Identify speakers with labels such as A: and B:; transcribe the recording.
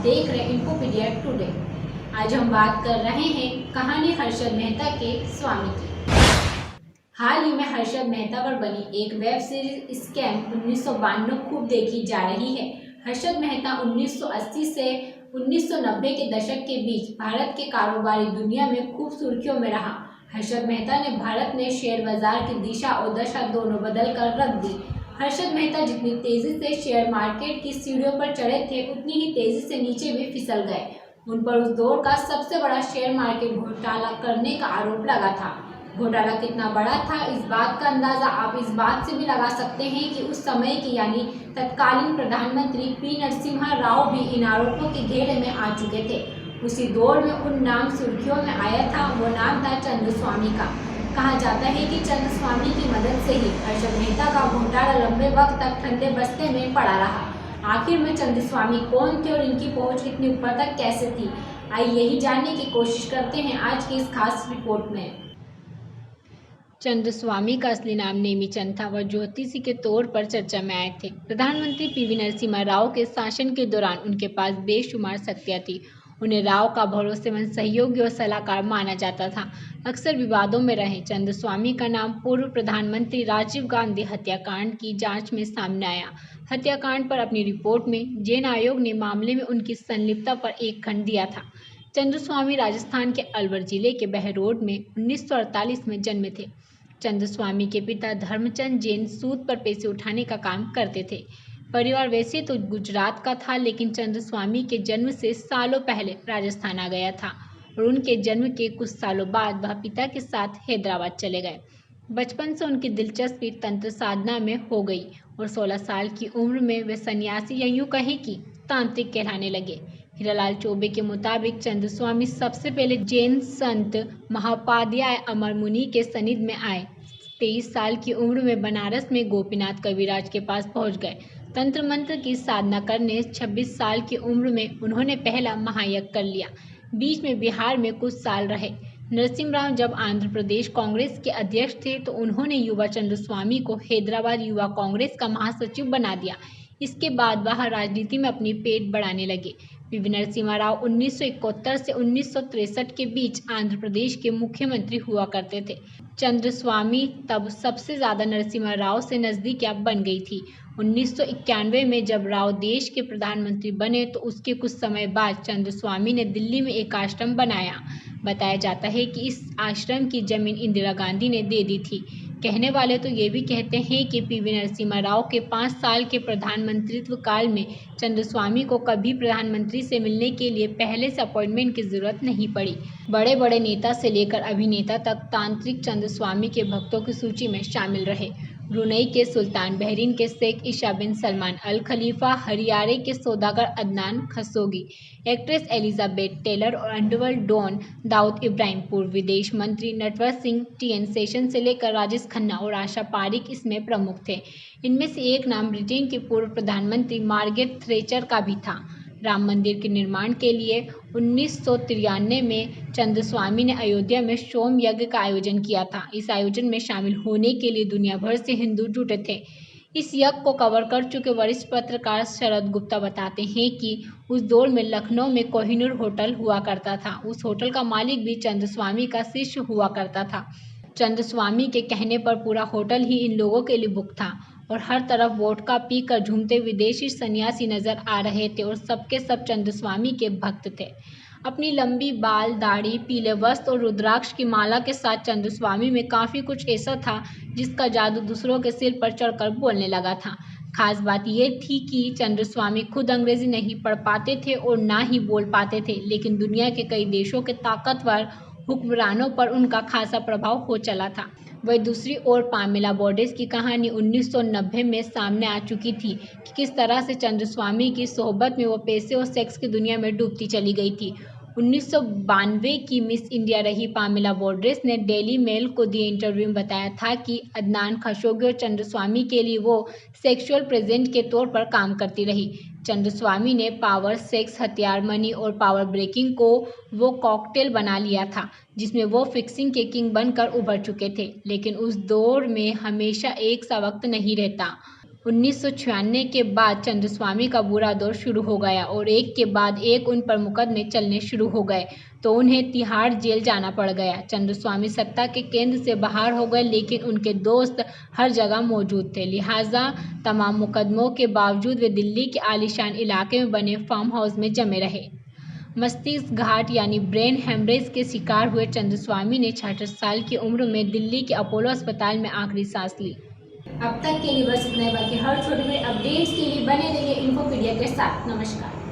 A: देख रहे इंफोपीडिया टुडे। आज हम बात कर रहे हैं कहानी हर्षद मेहता के स्वामी की। हाल ही में हर्षद मेहता पर बनी एक वेब सीरीज स्कैम 1992 खूब देखी जा रही है। हर्षद मेहता 1980 से 1990 के दशक के बीच भारत के कारोबारी दुनिया में खूब सुर्खियों में रहा। हर्षद मेहता ने भारत में शेयर बाजार की दिशा और दशा दोनों बदल कर रख दी। हर्षद मेहता जितनी तेजी से शेयर मार्केट की सीढ़ियों पर चढ़े थे, उतनी ही तेजी से नीचे भी फिसल गए। उन पर उस दौर का सबसे बड़ा शेयर मार्केट घोटाला करने का आरोप लगा था। घोटाला कितना बड़ा था, इस बात का अंदाजा आप इस बात से भी लगा सकते हैं कि उस समय की यानी तत्कालीन प्रधानमंत्री पी नरसिम्हा राव भी इन आरोपों के घेरे में आ चुके थे। उसी दौर में उन नाम सुर्खियों में आया था, वो नाम था चंद्रस्वामी का। कहा जाता है कि चंद्रस्वामी की मदद से ही हर्षद मेहता का घोटाला लंबे वक्त तक ठंडे बस्ते में पड़ा रहा। आखिर में चंद्रस्वामी कौन थे और इनकी पहुंच इतनी ऊपर तक कैसे थी, आइए यही जानने की कोशिश करते हैं आज की इस खास रिपोर्ट में।
B: चंद्रस्वामी का असली नाम नेमीचंद था। वह ज्योतिषी के तौर पर चर्चा में आए थे। प्रधानमंत्री पीवी नरसिम्हा राव के शासन के दौरान उनके पास बेशुमार शक्तियां थी। उन्हें राव का भरोसेमंद सहयोगी और सलाहकार माना जाता था। अक्सर विवादों में रहे चंद्रस्वामी का नाम पूर्व प्रधानमंत्री राजीव गांधी हत्याकांड की जांच में सामने आया। हत्याकांड पर अपनी रिपोर्ट में जैन आयोग ने मामले में उनकी संलिप्तता पर एक खंड दिया था। चंद्रस्वामी राजस्थान के अलवर जिले के बहरोड में 1948 में जन्मे थे। चंद्रस्वामी के पिता धर्मचंद जैन सूद पर पैसे उठाने का काम करते थे। परिवार वैसे तो गुजरात का था, लेकिन चंद्रस्वामी के जन्म से सालों पहले राजस्थान आ गया था और उनके जन्म के कुछ सालों बाद वह पिता के साथ हैदराबाद चले गए। बचपन से उनकी दिलचस्पी तंत्र साधना में हो गई और 16 साल की उम्र में वे सन्यासी या यूं कहें कि तांत्रिक कहलाने लगे। हीरालाल चौबे के मुताबिक चंद्रस्वामी सबसे पहले जैन संत महापाद्याय अमर मुनि के सनिध में आए। 23 साल की उम्र में बनारस में गोपीनाथ कविराज के पास पहुंच गए। तंत्र मंत्र की साधना करने 26 साल की उम्र में उन्होंने पहला महायज्ञ कर लिया। बीच में बिहार में कुछ साल रहे। नरसिम्हा राव जब आंध्र प्रदेश कांग्रेस के अध्यक्ष थे तो उन्होंने युवा चंद्रस्वामी को हैदराबाद युवा कांग्रेस का महासचिव बना दिया। इसके बाद वह राजनीति में अपनी पेट बढ़ाने लगे। पीवी नरसिम्हा राव 1971 से 1963 के बीच आंध्र प्रदेश के मुख्यमंत्री हुआ करते थे। चंद्रस्वामी तब सबसे ज्यादा नरसिम्हा राव से नजदीकियां बन गई थी। 1991 में जब राव देश के प्रधानमंत्री बने तो उसके कुछ समय बाद चंद्रस्वामी ने दिल्ली में एक आश्रम बनाया। बताया जाता है कि इस आश्रम की जमीन इंदिरा गांधी ने दे दी थी। कहने वाले तो ये भी कहते हैं कि पीवी नरसिम्हा राव के 5 साल के प्रधानमंत्रित्व काल में चंद्रस्वामी को कभी प्रधानमंत्री से मिलने के लिए पहले से अपॉइंटमेंट की जरूरत नहीं पड़ी। बड़े बड़े नेता से लेकर अभिनेता तक तांत्रिक चंद्रस्वामी के भक्तों की सूची में शामिल रहे। ब्रुनई के सुल्तान, बहरीन के शेख ईसा बिन सलमान अल खलीफा, हरियाणा के सौदागर Adnan Khashoggi, actress Elizabeth Taylor और अंडरवर्ल्ड डॉन दाऊद इब्राहिम, पूर्व विदेश मंत्री नटवर सिंह, टीएन सेशन से लेकर राजेश खन्ना और आशा पारिक इसमें प्रमुख थे। इनमें से एक नाम ब्रिटेन की पूर्व प्रधानमंत्री मार्गरेट थ्रेचर का भी था। राम मंदिर के निर्माण के लिए 1993 में चंद्रस्वामी ने अयोध्या में सोम यज्ञ का आयोजन किया था। इस आयोजन में शामिल होने के लिए दुनिया भर से हिंदू जुटे थे। इस यज्ञ को कवर कर चुके वरिष्ठ पत्रकार शरद गुप्ता बताते हैं कि उस दौर में लखनऊ में कोहिनूर होटल हुआ करता था। उस होटल का मालिक भी चंद्रस्वामी का शिष्य हुआ करता था। चंद्रस्वामी के कहने पर पूरा होटल ही इन लोगों के लिए बुक था और हर तरफ वोडका पीकर झूमते विदेशी सन्यासी नजर आ रहे थे और सबके सब चंद्रस्वामी के भक्त थे। अपनी लंबी बाल, दाढ़ी, पीले वस्त्र और रुद्राक्ष की माला के साथ चंद्रस्वामी में काफी कुछ ऐसा था जिसका जादू दूसरों के सिर पर चढ़कर बोलने लगा था। खास बात यह थी कि चंद्रस्वामी खुद अंग्रेजी नहीं पढ़ पाते थे और ना ही बोल पाते थे, लेकिन दुनिया के कई देशों के ताकतवर हुक्मरानों पर उनका खासा प्रभाव हो चला था। वही दूसरी ओर पामेला बोर्डेस की कहानी 1990 में सामने आ चुकी थी कि किस तरह से चंद्रस्वामी की सोहबत में वो पैसे और सेक्स की दुनिया में डूबती चली गई थी। 1992 की मिस इंडिया रही पामेला बोर्डेस ने डेली मेल को दिए इंटरव्यू में बताया था कि अदनान खशोगी और चंद्रस्वामी के लिए वो सेक्सुअल प्रेजेंट के तौर पर काम करती रही। चंद्रस्वामी ने पावर, सेक्स, हथियार, मनी और पावर ब्रेकिंग को वो कॉकटेल बना लिया था जिसमें वो फिक्सिंग के किंग बनकर उभर चुके थे। लेकिन उस दौर में हमेशा एक सा वक्त नहीं रहता। 1996 के बाद चंद्रस्वामी का बुरा दौर शुरू हो गया और एक के बाद एक उन पर मुकदमे चलने शुरू हो गए तो उन्हें तिहाड़ जेल जाना पड़ गया। चंद्रस्वामी सत्ता के केंद्र से बाहर हो गए, लेकिन उनके दोस्त हर जगह मौजूद थे। लिहाजा तमाम मुकदमों के बावजूद वे दिल्ली के आलीशान इलाके में बने फार्म हाउस में जमे रहे। मस्तिष्क घाट यानी ब्रेन हेमरेज के शिकार हुए चंद्रस्वामी ने 66 साल की उम्र में दिल्ली के अपोलो अस्पताल में आखिरी सांस ली।
A: अब तक के लिए बस इतना ही, बाकी हर छोटे बड़े अपडेट्स के लिए बने रहिए इन्फोपीडिया के साथ। नमस्कार।